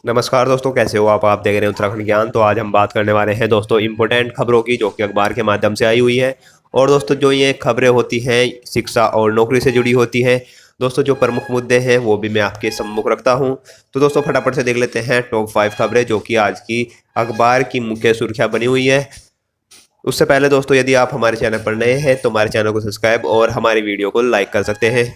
नमस्कार दोस्तों, कैसे हो आप देख रहे हैं उत्तराखंड ज्ञान। तो आज हम बात करने वाले हैं दोस्तों इम्पोर्टेंट खबरों की, जो कि अखबार के माध्यम से आई हुई है। और दोस्तों जो ये खबरें होती हैं शिक्षा और नौकरी से जुड़ी होती हैं। दोस्तों जो प्रमुख मुद्दे हैं वो भी मैं आपके सम्मुख रखता हूं। तो दोस्तों फटाफट से देख लेते हैं टॉप 5 खबरें जो कि आज की अखबार की मुख्य सुर्खियां बनी हुई है। उससे पहले दोस्तों यदि आप हमारे चैनल पर नए हैं तो हमारे चैनल को सब्सक्राइब और हमारी वीडियो को लाइक कर सकते हैं।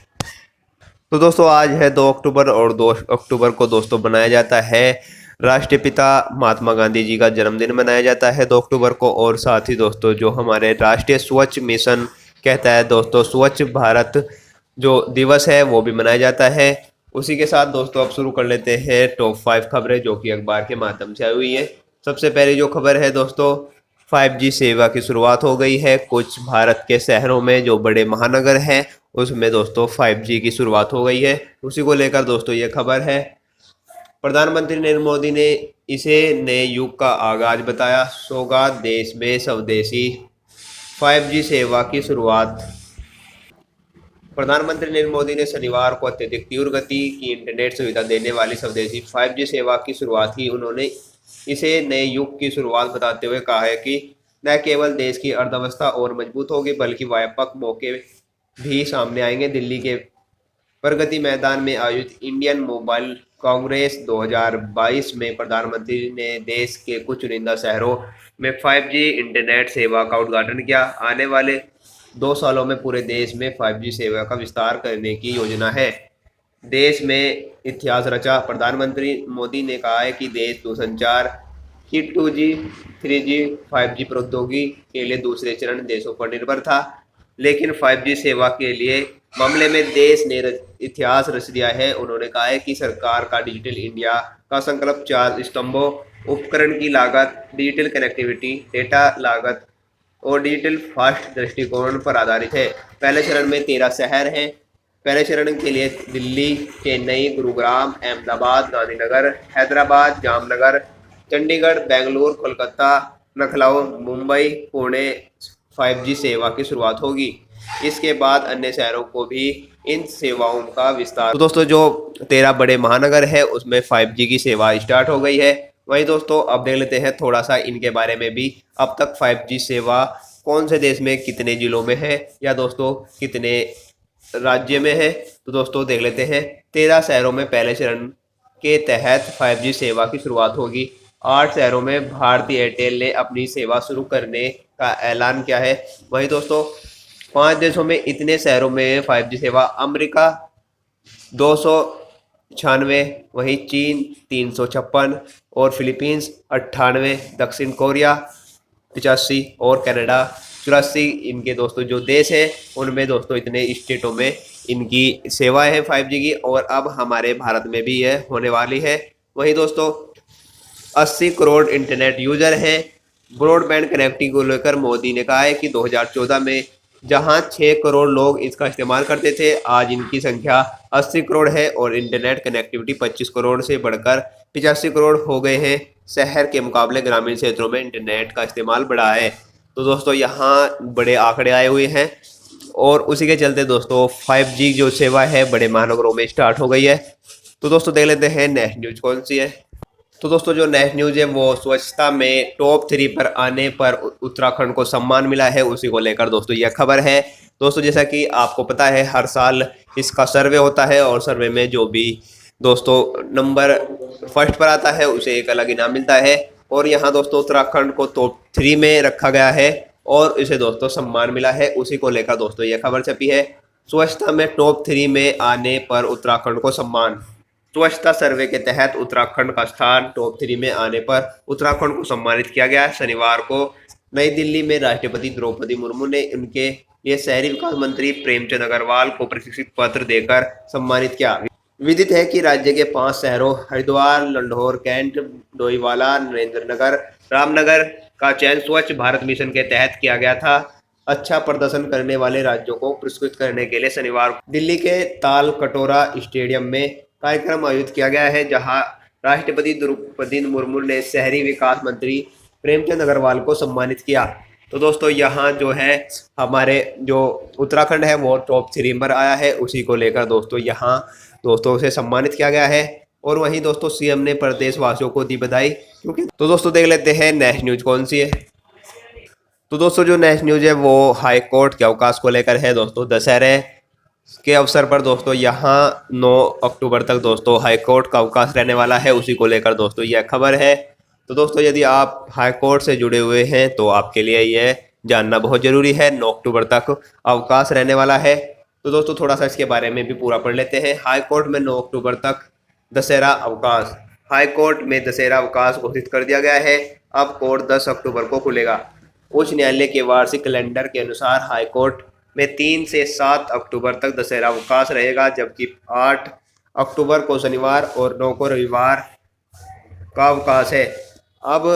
तो दोस्तों आज है 2 अक्टूबर और 2 अक्टूबर को दोस्तों बनाया जाता है राष्ट्रपिता महात्मा गांधी जी का जन्मदिन मनाया जाता है 2 अक्टूबर को। और साथ ही दोस्तों जो हमारे राष्ट्रीय स्वच्छ मिशन कहता है दोस्तों स्वच्छ भारत जो दिवस है वो भी मनाया जाता है। उसी के साथ दोस्तों अब शुरू कर लेते हैं टॉप 5 खबरें जो कि अखबार के माध्यम से आई हुई है। सबसे पहली जो खबर है दोस्तों 5G सेवा की शुरुआत हो गई है। कुछ भारत के शहरों में जो बड़े महानगर हैं उसमें दोस्तों 5G की शुरुआत हो गई है। उसी को लेकर दोस्तों ये खबर है। प्रधानमंत्री नरेंद्र मोदी ने इसे नए युग का आगाज बताया। सौगात देश में स्वदेशी 5G सेवा की शुरुआत। प्रधानमंत्री नरेंद्र मोदी ने शनिवार को अत्यधिक तीव्र गति की इंटरनेट सुविधा देने वाली स्वदेशी 5G सेवा की शुरुआत की। उन्होंने इसे नए युग की शुरुआत बताते हुए कहा है कि न केवल देश की अर्थव्यवस्था और मजबूत होगी बल्कि व्यापक मौके भी सामने आएंगे। दिल्ली के प्रगति मैदान में आयोजित इंडियन मोबाइल कांग्रेस 2022 में प्रधानमंत्री ने देश के कुछ चुनिंदा शहरों में 5G इंटरनेट सेवा का उद्घाटन किया। आने वाले 2 सालों में पूरे देश में 5G सेवा का विस्तार करने की योजना है। देश में इतिहास रचा। प्रधानमंत्री मोदी ने कहा है कि देश दूरसंचार की 2G, 3G, 5G प्रौद्योगिकी के लिए दूसरे चरण देशों पर निर्भर था, लेकिन 5G सेवा के लिए मामले में देश ने इतिहास रच दिया है। उन्होंने कहा है कि सरकार का डिजिटल इंडिया का संकल्प 4 स्तंभों उपकरण की लागत, डिजिटल कनेक्टिविटी, डेटा लागत और डिजिटल फास्ट दृष्टिकोण पर आधारित है। पहले चरण में 13 शहर हैं। पहले चरण के लिए दिल्ली, चेन्नई, गुरुग्राम, अहमदाबाद, गांधीनगर, हैदराबाद, जामनगर, चंडीगढ़, बेंगलुरु, कोलकाता, लखनऊ, मुंबई, पुणे 5G सेवा की शुरुआत होगी। इसके बाद अन्य शहरों को भी इन सेवाओं का विस्तार। तो दोस्तों जो 13 बड़े महानगर है उसमें 5G की सेवा स्टार्ट हो गई है। वहीं दोस्तों अब देख लेते हैं थोड़ा सा इनके बारे में भी। अब तक 5G सेवा कौन से देश में कितने जिलों में है या दोस्तों कितने राज्य में है, तो दोस्तों देख लेते हैं। 13 शहरों में पहले चरण के तहत 5G सेवा की शुरुआत होगी। 8 शहरों में भारती एयरटेल ने अपनी सेवा शुरू करने का ऐलान किया है। वहीं दोस्तों 5 देशों में इतने शहरों में 5G सेवा। अमेरिका 296, वहीं चीन 356 और फिलीपींस 98, दक्षिण कोरिया 85 और कनाडा 84 इनके दोस्तों जो देश है उनमें दोस्तों इतने स्टेटों में इनकी सेवाएं हैं 5G की। और अब हमारे भारत में भी यह होने वाली है। वहीं दोस्तों 80 करोड़ इंटरनेट यूजर हैं। ब्रॉडबैंड कनेक्टिविटी को लेकर मोदी ने कहा है कि 2014 में जहां 6 करोड़ लोग इसका इस्तेमाल करते थे, आज इनकी संख्या 80 करोड़ है और इंटरनेट कनेक्टिविटी 25 करोड़ से बढ़कर 85 करोड़ हो गए हैं। शहर के मुकाबले ग्रामीण क्षेत्रों में इंटरनेट का इस्तेमाल बढ़ा है। तो दोस्तों यहाँ बड़े आंकड़े आए हुए हैं और उसी के चलते दोस्तों 5G जो सेवा है बड़े महानगरों में स्टार्ट हो गई है। तो दोस्तों देख लेते हैं नेक्स्ट न्यूज कौन सी है। तो दोस्तों जो नेक्स्ट न्यूज है वो स्वच्छता में टॉप 3 पर आने पर उत्तराखंड को सम्मान मिला है। उसी को लेकर दोस्तों यह खबर है। दोस्तों जैसा कि आपको पता है हर साल इसका सर्वे होता है और सर्वे में जो भी दोस्तों नंबर फर्स्ट पर आता है उसे एक अलग इनाम मिलता है। और यहाँ दोस्तों उत्तराखंड को टॉप 3 में रखा गया है और इसे दोस्तों सम्मान मिला है। उसी को लेकर दोस्तों यह खबर छपी है। स्वच्छता में टॉप 3 में आने पर उत्तराखंड को सम्मान। स्वच्छता सर्वे के तहत उत्तराखंड का स्थान टॉप 3 में आने पर उत्तराखंड को सम्मानित किया गया। शनिवार को नई दिल्ली में राष्ट्रपति द्रौपदी मुर्मू ने उनके लिए शहरी विकास मंत्री प्रेमचंद अग्रवाल को प्रशिक्षित पत्र देकर सम्मानित किया। विदित है कि राज्य के 5 शहरों हरिद्वार, लंढौर, कैंट, डोईवाला, नरेंद्रनगर, रामनगर का चयन स्वच्छ भारत मिशन के तहत किया गया था। अच्छा प्रदर्शन करने वाले राज्यों को पुरस्कृत करने के लिए शनिवार को दिल्ली के ताल कटोरा स्टेडियम में कार्यक्रम आयोजित किया गया है, जहां राष्ट्रपति द्रौपदी मुर्मू ने शहरी विकास मंत्री प्रेमचंद अग्रवाल को सम्मानित किया। तो दोस्तों यहाँ जो है हमारे जो उत्तराखंड है वो टॉप 3 पर आया है। उसी को लेकर दोस्तों यहाँ दोस्तों से सम्मानित किया गया है। और वहीं दोस्तों सीएम ने प्रदेशवासियों को दी बधाई। क्योंकि तो दोस्तों देख लेते हैं नेक्स्ट न्यूज कौन सी है। तो दोस्तों जो नेक्स्ट न्यूज है वो हाई कोर्ट के अवकाश को लेकर है दोस्तों। दशहरे के अवसर पर दोस्तों यहाँ 9 अक्टूबर तक दोस्तों हाई कोर्ट का अवकाश रहने वाला है, उसी को लेकर दोस्तों यह खबर है। तो दोस्तों यदि आप हाई कोर्ट से जुड़े हुए हैं तो आपके लिए यह जानना बहुत जरूरी है। 9 अक्टूबर तक अवकाश रहने वाला है। तो दोस्तों थोड़ा सा इसके बारे में भी पूरा पढ़ लेते हैं। हाई कोर्ट में 9 अक्टूबर तक दशहरा अवकाश। हाई कोर्ट में दशहरा अवकाश घोषित कर दिया गया है। अब कोर्ट 10 अक्टूबर को खुलेगा। उच्च न्यायालय के वार्षिक कैलेंडर के अनुसार हाई कोर्ट में 3 से 7 अक्टूबर तक दशहरा अवकाश रहेगा, जबकि 8 अक्टूबर को शनिवार और 9 को रविवार का अवकाश है। अब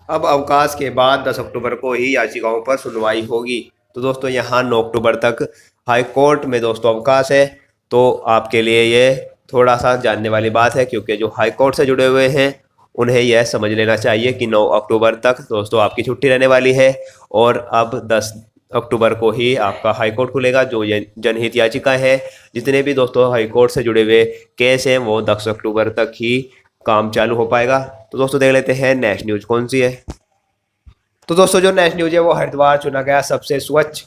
अवकाश के बाद 10 अक्टूबर को ही याचिकाओं पर सुनवाई होगी। तो दोस्तों यहाँ 9 अक्टूबर तक हाई कोर्ट में दोस्तों अवकाश है। तो आपके लिए ये थोड़ा सा जानने वाली बात है, क्योंकि जो हाई कोर्ट से जुड़े हुए हैं उन्हें यह समझ लेना चाहिए कि 9 अक्टूबर तक दोस्तों आपकी छुट्टी रहने वाली है। और अब 10 अक्टूबर को ही आपका हाई कोर्ट खुलेगा। जो ये जनहित याचिका है, जितने भी दोस्तों हाई कोर्ट से जुड़े हुए केस हैं, वो 10 अक्टूबर तक ही काम चालू हो पाएगा। तो दोस्तों देख लेते हैं नेक्स्ट न्यूज कौन सी है। तो दोस्तों जो नेक्स्ट न्यूज है वो हरिद्वार चुना गया सबसे स्वच्छ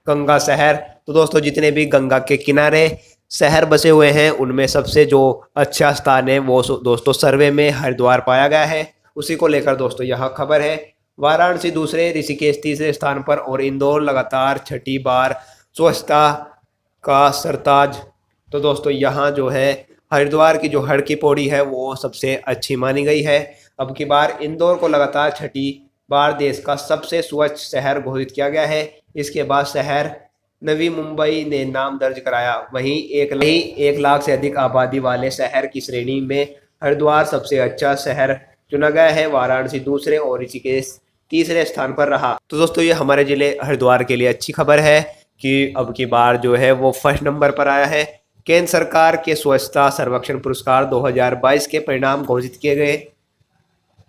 गंगा शहर। तो दोस्तों जितने भी गंगा के किनारे शहर बसे हुए हैं उनमें सबसे जो अच्छा स्थान है वो दोस्तों सर्वे में हरिद्वार पाया गया है। उसी को लेकर दोस्तों यहाँ खबर है। वाराणसी दूसरे, ऋषिकेश तीसरे स्थान पर और इंदौर लगातार छठी बार स्वच्छता का सरताज। तो दोस्तों यहाँ जो है हरिद्वार की जो हर की पौड़ी है वो सबसे अच्छी मानी गई है। अब की बार इंदौर को लगातार छठी बार देश का सबसे स्वच्छ शहर घोषित किया गया है। इसके बाद शहर नवी मुंबई ने नाम दर्ज कराया। वहीं 1 लाख से अधिक आबादी वाले शहर की श्रेणी में हरिद्वार सबसे अच्छा शहर चुना गया है। वाराणसी दूसरे और ऋषिकेश तीसरे स्थान पर रहा। तो दोस्तों ये हमारे जिले हरिद्वार के लिए अच्छी खबर है कि अब की बार जो है वो फर्स्ट नंबर पर आया है। केंद्र सरकार के स्वच्छता सर्वेक्षण पुरस्कार 2022 के परिणाम घोषित किए गए।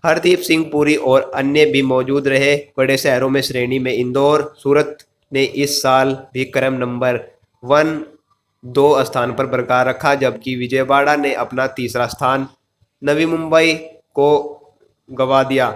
हरदीप सिंह पुरी और अन्य भी मौजूद रहे। बड़े शहरों में श्रेणी में इंदौर, सूरत ने इस साल भी क्रम नंबर 1-2 स्थान पर बरकरार रखा, जबकि विजयवाड़ा ने अपना तीसरा स्थान नवी मुंबई को गंवा दिया।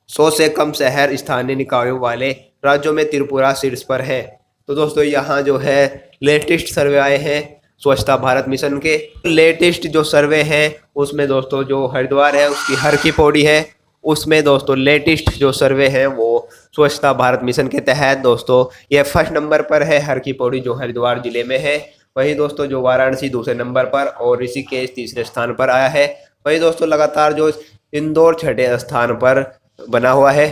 100 से कम शहर स्थानीय निकायों वाले राज्यों में त्रिपुरा शीर्ष पर है। तो दोस्तों यहाँ जो है लेटेस्ट सर्वे आए हैं स्वच्छता भारत मिशन के। लेटेस्ट जो सर्वे हैं उसमें दोस्तों जो हरिद्वार है उसकी हर की पौड़ी है। उसमें दोस्तों लेटेस्ट जो सर्वे है वो स्वच्छता भारत मिशन के तहत दोस्तों ये फर्स्ट नंबर पर है। हर की पौड़ी जो हरिद्वार जिले में है। वहीं दोस्तों जो वाराणसी दूसरे नंबर पर और ऋषिकेश तीसरे स्थान पर आया है। वहीं दोस्तों लगातार जो इंदौर छठे स्थान पर बना हुआ है।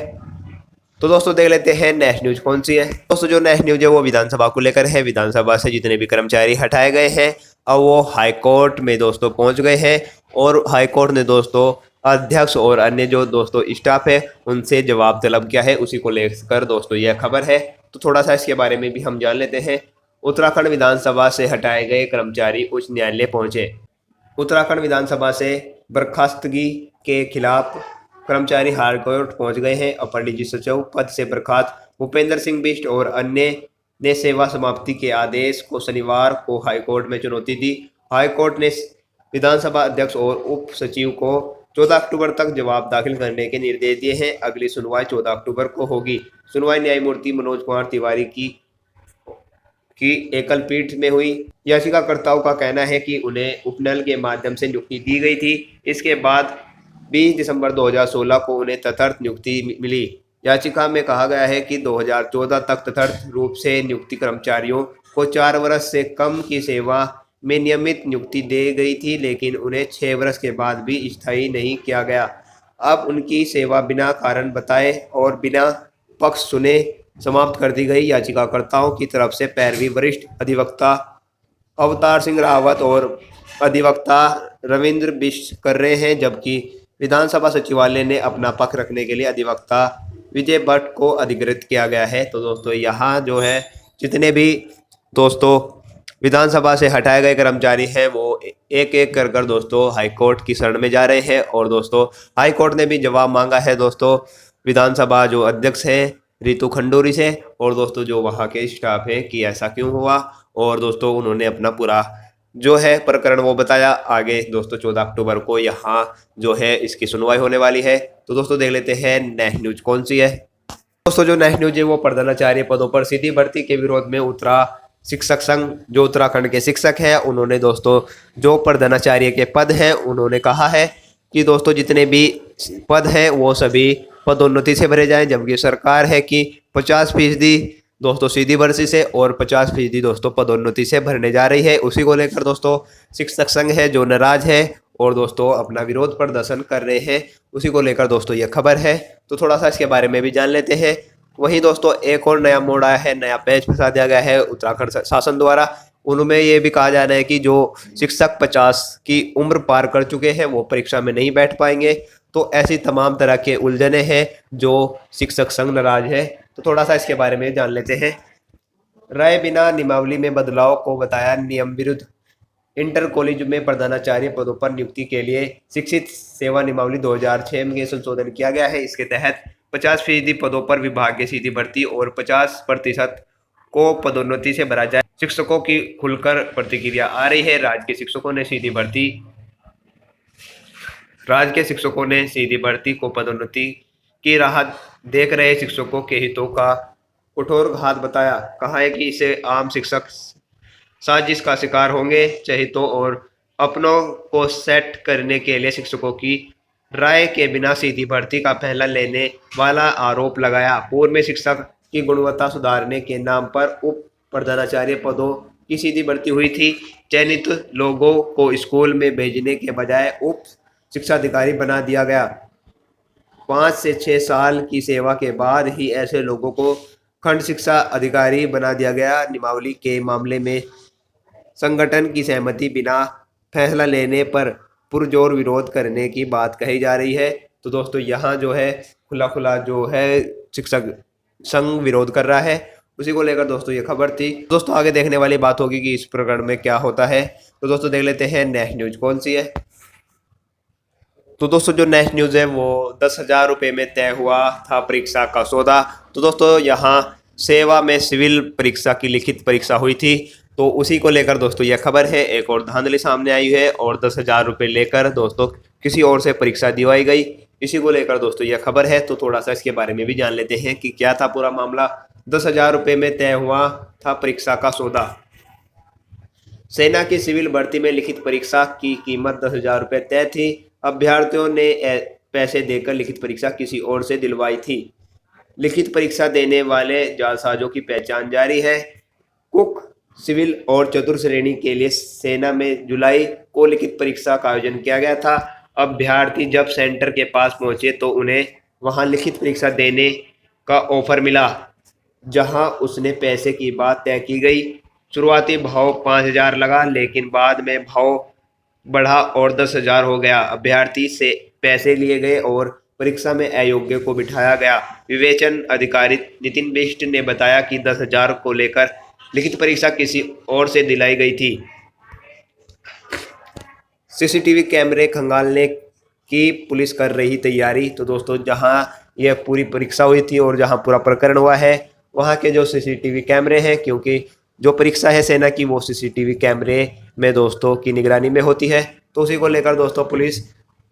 तो दोस्तों देख लेते हैं नेक्स्ट न्यूज कौन सी है। दोस्तों जो नेक्स्ट न्यूज है वो विधानसभा को लेकर है। विधानसभा से जितने भी कर्मचारी हटाए गए हैं अब वो हाई कोर्ट में दोस्तों पहुंच गए हैं। और हाई कोर्ट ने दोस्तों अध्यक्ष और अन्य जो दोस्तों स्टाफ है उनसे जवाब तलब किया है। उसी को लेकर दोस्तों यह खबर है। तो थोड़ा सा इसके बारे में भी हम जान लेते हैं। उत्तराखंड विधानसभा से हटाए गए कर्मचारी उच्च न्यायालय पहुंचे। उत्तराखंड विधानसभा से बर्खास्तगी के खिलाफ कर्मचारी हाई कोर्ट पहुंच गए हैं। अपर निजी सचिव पद से बर्खास्त भूपेंद्र सिंह बिष्ट और अन्य ने सेवा समाप्ति के आदेश को शनिवार को हाईकोर्ट में चुनौती दी। हाईकोर्ट ने विधानसभा अध्यक्ष और उप सचिव को 14 अक्टूबर तक जवाब दाखिल करने के निर्देश दिए हैं। अगली सुनवाई 14 अक्टूबर को होगी। सुनवाई न्यायमूर्ति मनोज कुमार तिवारी की एकल पीठ में हुई। याचिकाकर्ताओं का कहना है कि उन्हें उपनल के माध्यम से नियुक्ति दी गई थी। इसके बाद 20 दिसंबर 2016 को उन्हें तदर्थ नियुक्ति मिली। याचिका में कहा गया है कि 2014 तक तदर्थ रूप से नियुक्ति कर्मचारियों को 4 वर्ष से कम की सेवा में नियमित नियुक्ति दी गई थी, लेकिन उन्हें 6 वर्ष के बाद भी स्थायी नहीं किया गया। अब उनकी सेवा बिना कारण बताए और बिना पक्ष सुने समाप्त कर दी गई। याचिकाकर्ताओं की तरफ से पैरवी वरिष्ठ अधिवक्ता अवतार सिंह रावत और अधिवक्ता रविंद्र बिष्ट कर रहे हैं, जबकि विधानसभा सचिवालय ने अपना पक्ष रखने के लिए अधिवक्ता विजय भट्ट को अधिकृत किया गया है। तो दोस्तों यहाँ जो है जितने भी दोस्तों विधानसभा से हटाए गए कर्मचारी हैं वो एक एक कर दोस्तों हाईकोर्ट की शरण में जा रहे हैं। और दोस्तों हाईकोर्ट ने भी जवाब मांगा है दोस्तों विधानसभा जो अध्यक्ष है रितु खंडूरी से और दोस्तों जो वहाँ के स्टाफ है कि ऐसा क्यों हुआ। और दोस्तों उन्होंने अपना पूरा जो है प्रकरण वो बताया। आगे दोस्तों 14 अक्टूबर को यहाँ जो है इसकी सुनवाई होने वाली है। तो दोस्तों देख लेते हैं नेक्स्ट न्यूज कौन सी है। दोस्तों जो नेक्स्ट न्यूज है वो प्रधानाचार्य पदों पर सीधी भर्ती के विरोध में उतरा शिक्षक संघ। जो उत्तराखंड के शिक्षक हैं उन्होंने दोस्तों जो प्रधानाचार्य के पद हैं उन्होंने कहा है कि दोस्तों जितने भी पद हैं वो सभी पदोन्नति से भरे जाएं, जबकि सरकार है कि 50% दोस्तों सीधी भर्ती से और 50% दोस्तों पदोन्नति से भरने जा रही है। उसी को लेकर दोस्तों शिक्षक संघ है जो नाराज है और दोस्तों अपना विरोध प्रदर्शन कर रहे हैं। उसी को लेकर दोस्तों ये खबर है, तो थोड़ा सा इसके बारे में भी जान लेते हैं। वहीं दोस्तों एक और नया मोड़ आया है, नया पेज फंसा दिया गया है उत्तराखंड शासन द्वारा। उनमें ये भी कहा जा रहा है कि जो शिक्षक 50 की उम्र पार कर चुके हैं वो परीक्षा में नहीं बैठ पाएंगे। तो ऐसी तमाम तरह के उलझने हैं जो शिक्षक संघ नाराज है। तो थोड़ा सा इसके बारे में जान लेते हैं। राय बिना नियमावली में बदलाव को बताया नियम विरुद्ध। इंटर कॉलेज में प्रधानाचार्य पदों पर नियुक्ति के लिए शिक्षित सेवा नियमावली 2006 में संशोधन किया गया है। इसके तहत 50% पदों पर विभागीय सीधी भर्ती और 50% को पदोन्नति से भरा जाए। शिक्षकों की खुलकर प्रतिक्रिया आ रही है। राज्य के शिक्षकों ने सीधी भर्ती को पदोन्नति की राह देख रहे शिक्षकों के हितों का कठोर घात बताया। कहा है कि इसे आम शिक्षक साजिश का शिकार होंगे। चहितों और अपनों को सेट करने के लिए शिक्षकों की राय के बिना सीधी भर्ती का पहला लेने वाला आरोप लगाया। पूर्व में शिक्षक की गुणवत्ता सुधारने के नाम पर उप प्रधानाचार्य पदों की सीधी भर्ती हुई थी। चयनित लोगों को स्कूल में भेजने के बजाय उप शिक्षाधिकारी बना दिया गया। 5 से 6 साल की सेवा के बाद ही ऐसे लोगों को खंड शिक्षा अधिकारी बना दिया गया। नियमावली के मामले में संगठन की सहमति बिना फैसला लेने पर पुरजोर विरोध करने की बात कही जा रही है। तो दोस्तों यहाँ जो है खुला जो है शिक्षक संघ विरोध कर रहा है। उसी को लेकर दोस्तों ये खबर थी। दोस्तों आगे देखने वाली बात होगी कि इस प्रकरण में क्या होता है। तो दोस्तों देख लेते हैं नेक्स्ट न्यूज कौन सी है। तो दोस्तों जो नेक्स्ट न्यूज़ है वो 10,000 रुपये में तय हुआ था परीक्षा का सौदा। तो दोस्तों यहाँ सेवा में सिविल परीक्षा की लिखित परीक्षा हुई थी। तो उसी को लेकर दोस्तों यह खबर है। एक और धांधली सामने आई है और 10,000 रुपये लेकर दोस्तों किसी और से परीक्षा दिलवाई गई। इसी को लेकर दोस्तों यह खबर है। तो थोड़ा सा इसके बारे में भी जान लेते हैं कि क्या था पूरा मामला। 10,000 रुपये में तय हुआ था परीक्षा का सौदा। सेना की सिविल भर्ती में लिखित परीक्षा की कीमत 10,000 रुपये तय थी। अभ्यर्थियों ने पैसे देकर लिखित परीक्षा किसी और से दिलवाई थी। लिखित परीक्षा देने वाले जालसाजों की पहचान जारी है। कुक, सिविल और चतुर्थ श्रेणी के लिए सेना में जुलाई को लिखित परीक्षा का आयोजन किया गया था। अभ्यर्थी जब सेंटर के पास पहुंचे तो उन्हें वहां लिखित परीक्षा देने का ऑफर मिला, जहां उसने पैसे की बात तय की गई। शुरुआती भाव 5,000 लगा, लेकिन बाद में भाव बढ़ा और 10,000 हो गया। अभ्यर्थी से पैसे लिए गए और परीक्षा में अयोग्य को बिठाया गया। विवेचन अधिकारी नितिन बिष्ट ने बताया कि 10,000 को लेकर लिखित परीक्षा किसी और से दिलाई गई थी। सीसीटीवी कैमरे खंगालने की पुलिस कर रही तैयारी। तो दोस्तों जहां यह पूरी परीक्षा हुई थी और जहां पूरा प्रकरण हुआ है वहां के जो सीसीटीवी कैमरे हैं, क्योंकि जो परीक्षा है सेना की वो सीसीटीवी कैमरे में दोस्तों की निगरानी में होती है। तो उसी को लेकर दोस्तों पुलिस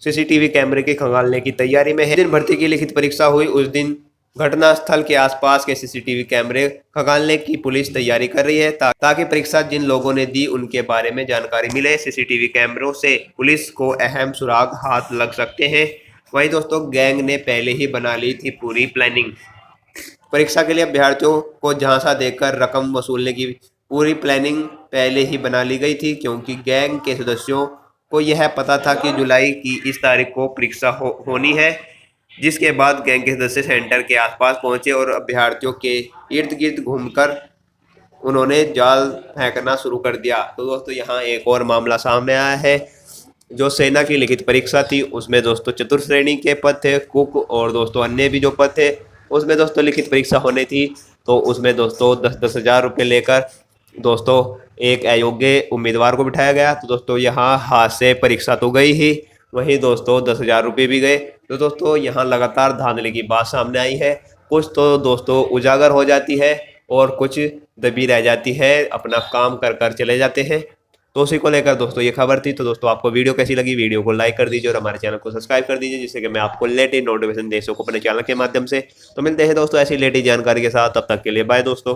सीसीटीवी कैमरे की खंगालने की तैयारी में है। जिस दिन भर्ती की लिखित परीक्षा हुई उस दिन घटनास्थल के आसपास के सीसीटीवी कैमरे खंगालने की पुलिस तैयारी कर रही है, ताकि परीक्षा जिन लोगों ने दी उनके बारे में जानकारी मिले। सीसीटीवी कैमरों से पुलिस को अहम सुराग हाथ लग सकते हैं। वहीं दोस्तों गैंग ने पहले ही बना ली थी पूरी प्लानिंग। परीक्षा के लिए अभ्यर्थियों को झांसा देकर रकम वसूलने की पूरी प्लानिंग पहले ही बना ली गई थी, क्योंकि गैंग के सदस्यों को यह पता था कि जुलाई की इस तारीख को परीक्षा होनी है। जिसके बाद गैंग के सदस्य सेंटर के आसपास पहुंचे और अभ्यर्थियों के इर्द गिर्द घूमकर उन्होंने जाल फेंकना शुरू कर दिया। तो दोस्तों यहाँ एक और मामला सामने आया है। जो सेना की लिखित परीक्षा थी उसमें दोस्तों चतुर्थ श्रेणी के पद थे, कुक और दोस्तों अन्य भी जो पद थे उसमें दोस्तों लिखित परीक्षा होनी थी। तो उसमें दोस्तों 10,000 रुपये लेकर दोस्तों एक अयोग्य उम्मीदवार को बिठाया गया। तो दोस्तों यहाँ हाथ से परीक्षा तो गई ही, वहीं दोस्तों 10,000 रुपये भी गए। तो दोस्तों यहाँ लगातार धांधली की बात सामने आई है। कुछ तो दोस्तों उजागर हो जाती है और कुछ दबी रह जाती है, अपना काम कर कर चले जाते हैं। तो उसी को लेकर दोस्तों ये खबर थी। तो दोस्तों आपको वीडियो कैसी लगी, वीडियो को लाइक कर दीजिए और हमारे चैनल को सब्सक्राइब कर दीजिए, जिससे कि मैं आपको लेटेस्ट नोटिफिकेशन दे सकूं अपने चैनल के माध्यम से। तो मिलते हैं दोस्तों ऐसी लेटेस्ट जानकारी के साथ, तब तक के लिए बाय दोस्तों।